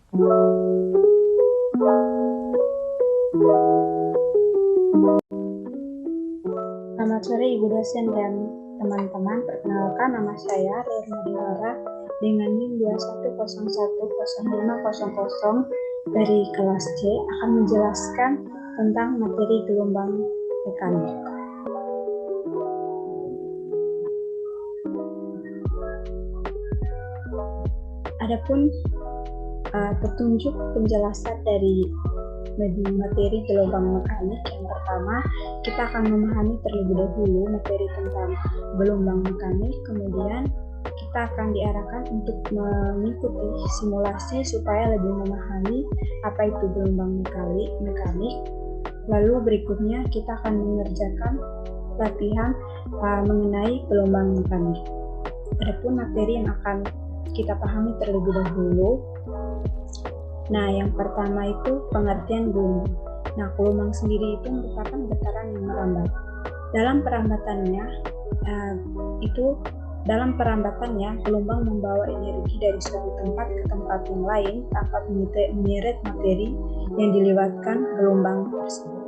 Selamat sore Ibu dosen dan teman-teman. Perkenalkan, nama saya Rerna Dilara dengan NIM 21010500 dari kelas C akan menjelaskan tentang materi gelombang mekanik. Adapun petunjuk penjelasan dari materi gelombang mekanik, yang pertama kita akan memahami terlebih dahulu materi tentang gelombang mekanik, kemudian kita akan diarahkan untuk mengikuti simulasi supaya lebih memahami apa itu gelombang mekanik. Lalu berikutnya kita akan mengerjakan latihan mengenai gelombang mekanik. Adapun materi yang akan kita pahami terlebih dahulu. Nah, yang pertama itu pengertian gelombang. Nah, gelombang sendiri itu merupakan getaran yang merambat. Dalam perambatannya, gelombang membawa energi dari suatu tempat ke tempat yang lain tanpa menyeret materi yang dilewatkan gelombang tersebut.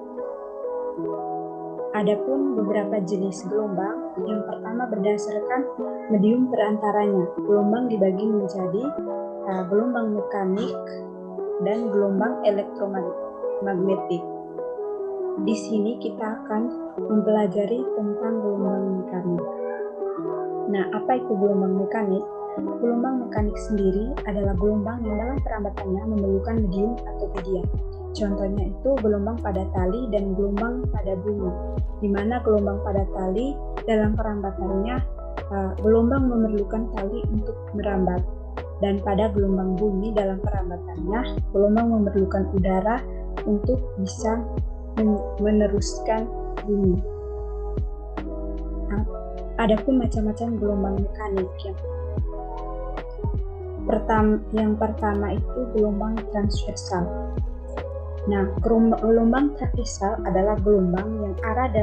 Adapun beberapa jenis gelombang, yang pertama berdasarkan medium perantaranya. Gelombang dibagi menjadi gelombang mekanik dan gelombang elektromagnetik. Di sini kita akan mempelajari tentang gelombang mekanik. Nah, apa itu gelombang mekanik? Gelombang mekanik sendiri adalah gelombang yang dalam perambatannya memerlukan medium atau media. Contohnya itu gelombang pada tali dan gelombang pada bumi, di mana gelombang pada tali dalam perambatannya gelombang memerlukan tali untuk merambat, dan pada gelombang bumi dalam perambatannya gelombang memerlukan udara untuk bisa meneruskan bumi. Adapun macam-macam gelombang mekanik, yang pertama itu gelombang transversal. Nah, gelombang transversal adalah gelombang yang arah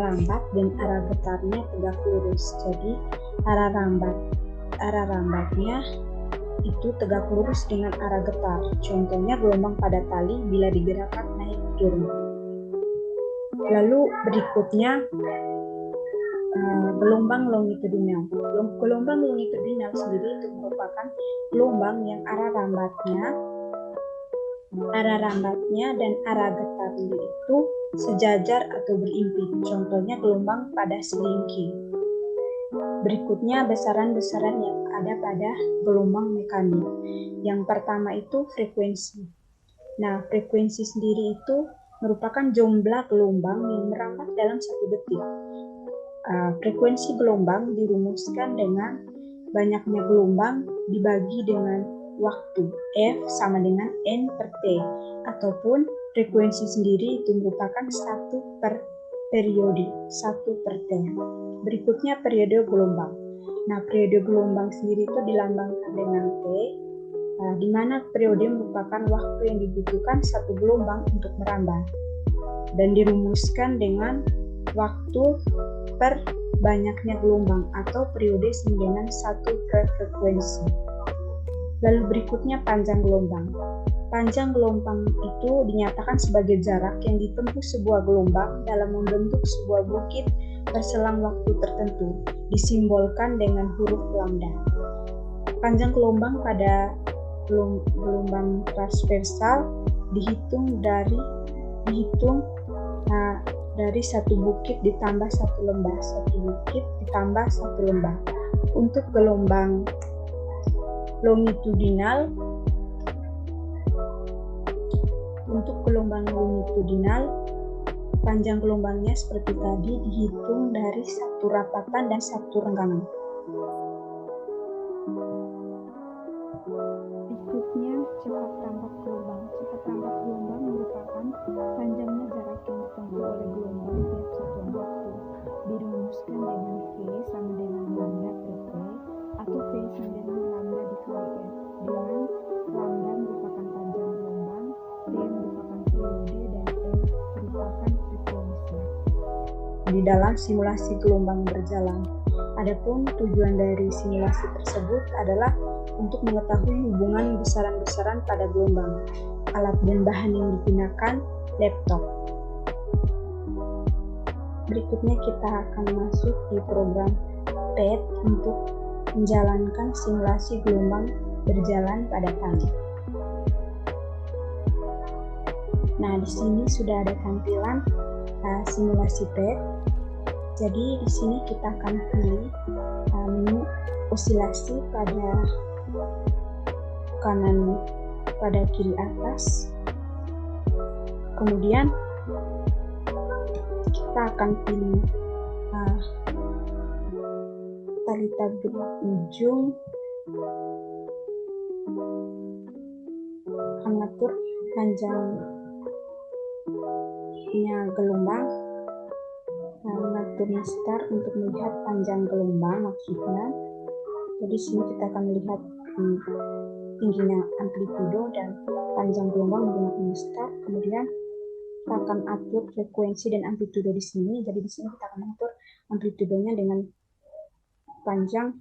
rambat dan arah getarnya tegak lurus. Jadi arah rambatnya itu tegak lurus dengan arah getar. Contohnya gelombang pada tali bila digerakkan naik turun. Lalu berikutnya gelombang longitudinal. Gelombang longitudinal sendiri itu merupakan gelombang yang arah rambatnya dan arah getarnya itu sejajar atau berimpit. Contohnya gelombang pada selingki. Berikutnya besaran-besaran yang ada pada gelombang mekanik. Yang pertama itu frekuensi. Nah, frekuensi sendiri itu merupakan jumlah gelombang yang merambat dalam 1 detik. Frekuensi gelombang dirumuskan dengan banyaknya gelombang dibagi dengan waktu F sama dengan N per T, ataupun frekuensi sendiri itu merupakan 1 per periode, 1 per T. Berikutnya periode gelombang. Nah, periode gelombang sendiri itu dilambangkan dengan T, di mana periode merupakan waktu yang dibutuhkan satu gelombang untuk merambat, dan dirumuskan dengan waktu per banyaknya gelombang atau periode sama dengan 1 per frekuensi. Lalu berikutnya panjang gelombang. Panjang gelombang itu dinyatakan sebagai jarak yang ditempuh sebuah gelombang dalam membentuk sebuah bukit berselang waktu tertentu, disimbolkan dengan huruf lambda. Panjang gelombang pada gelombang transversal dihitung dari satu bukit ditambah satu lembah, satu bukit ditambah satu lembah. Untuk gelombang longitudinal, panjang gelombangnya seperti tadi dihitung dari satu rapatan dan satu renggangan. Berikutnya cepat rambat gelombang. Cepat rambat gelombang merupakan panjangnya jarak yang ditempuh oleh gelombang tiap satuan waktu. Dirumuskan dengan V sama dengan lambda per T, atau V sama dengan lambda dikali F, di mana lambda merupakan panjang gelombang, T merupakan periode, dan F merupakan frekuensi. Di dalam simulasi gelombang berjalan. Adapun tujuan dari simulasi tersebut adalah untuk mengetahui hubungan besaran-besaran pada gelombang. Alat dan bahan yang digunakan, laptop. Berikutnya kita akan masuk di program PET untuk menjalankan simulasi gelombang berjalan pada tali. Nah, di sini sudah ada tampilan simulasi PET. Jadi di sini kita akan pilih menu osilasi pada kanan pada kiri atas. Kemudian kita akan pilih tali tabur ujung, mengatur panjangnya gelombang, mengatur mistar untuk melihat panjang gelombang maksudnya. Jadi sini kita akan melihat tingginya amplitudo dan panjang gelombang menggunakan mistar. Kemudian kita akan atur frekuensi dan amplitudo di sini. Jadi di sini kita akan atur amplitudonya dengan panjang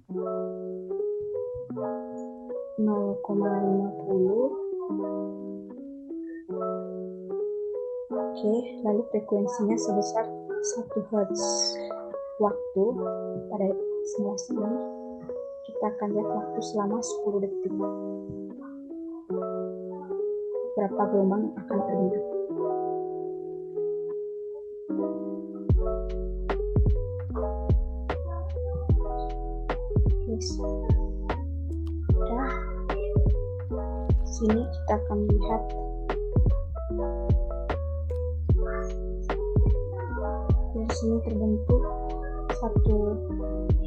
0,50. Oke, lalu frekuensinya sebesar 1 Hz. Waktu pada simulasi ini kita akan lihat waktu selama 10 detik. Berapa gelombang akan terbentuk. Sudah. Sini kita akan lihat di sini terbentuk satu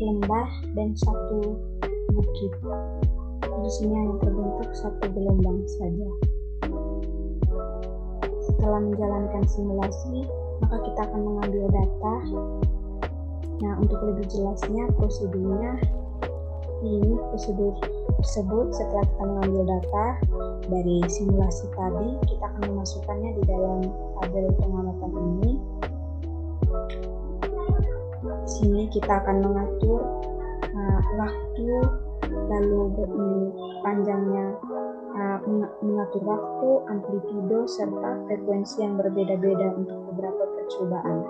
lembah dan satu bukit. Di sini hanya terbentuk satu gelombang saja. Setelah menjalankan simulasi, maka kita akan mengambil data. Nah, untuk lebih jelasnya prosedurnya, ini prosedur tersebut setelah kita mengambil data dari simulasi tadi, kita akan memasukkannya di dalam tabel pengamatan ini. Di sini kita akan mengatur waktu, lalu panjangnya, mengatur waktu, amplitudo, serta frekuensi yang berbeda-beda untuk beberapa percobaan.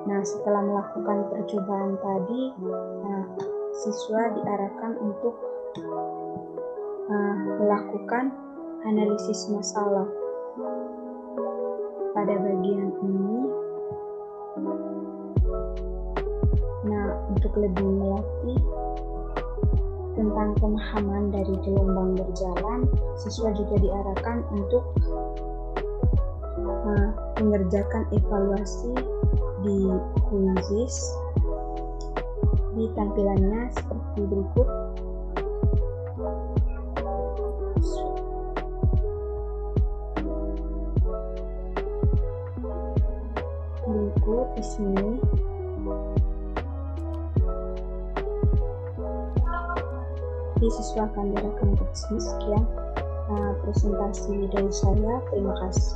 Nah, setelah melakukan percobaan tadi, siswa diarahkan untuk melakukan analisis masalah. Pada bagian ini, untuk lebih melatih tentang pemahaman dari gelombang berjalan, siswa juga diarahkan untuk mengerjakan evaluasi di kuisis. Di tampilannya seperti berikut. Berikut di sini. Di siswa akan diarahkan untuk sini. Sekian presentasi dari saya. Terima kasih.